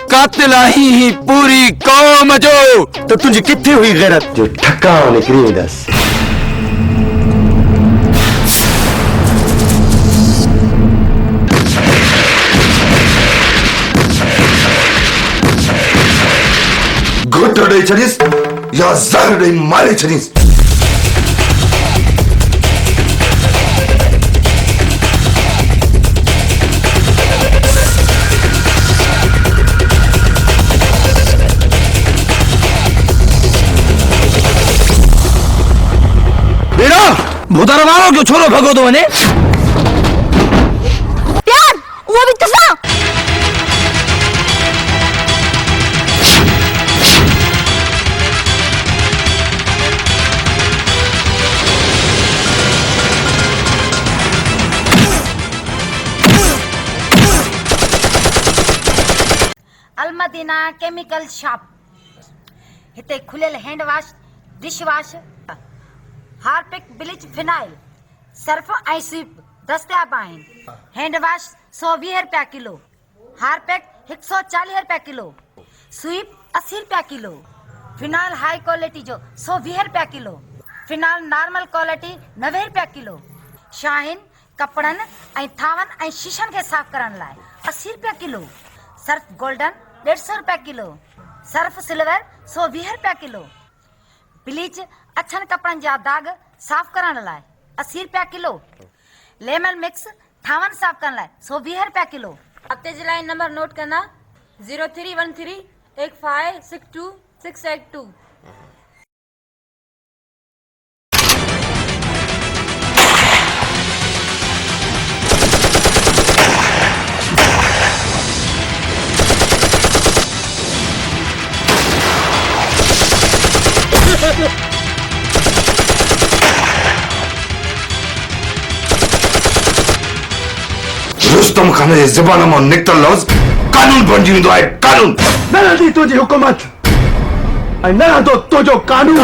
कातिल आही ही पूरी कौम जो तो तुझी किथे हुई गैरत जो ठका निकरी दस घुट ॾेई छॾीस या ज़हर ॾेई मारे छॾीस। भूतार वारो क्यों छोरो भगो तो वने प्यार वो भी तसा अलमदीना केमिकल शॉप हिते खुलियल hand wash dish wash Harpic bleach phenyl Surf ऐं स्वीप दस्तियाब आहिनि। हैंड वॉश 120 रुपया किलो, हार्पिक 140 रुपया किलो, स्वीप 80 रुपया किलो, फिनाइल हाई क्वालिटी जो 120 रुपया किलो, फिनाइल नॉर्मल क्वालिटी 90 रुपया किलो, शाहीन कपड़नि ऐं थावनि ऐं शीशनि खे साफ़ करण लाइ 80 रुपया किलो, सर्फ गोल्डन 150 रुपया किलो, सर्फ सिल्वर 120 रुपया किलो, ब्लीच अछनि कपड़नि जा दाग साफ़ करण लाइ 80 रुपया किलो, लेमन मिक्स थावनि साफ़ करण लाइ 120 रुपया किलो। खाते जे लाइ नंबर नोट करना 03138562 रुस्तम खान जे ज़बान मां निकतल लफ़्ज़ कानून बणिजी वेंदो आहे। कानून न रहंदी तुंहिंजी हुकूमत ऐं न रहंदो तुंहिंजो कानून।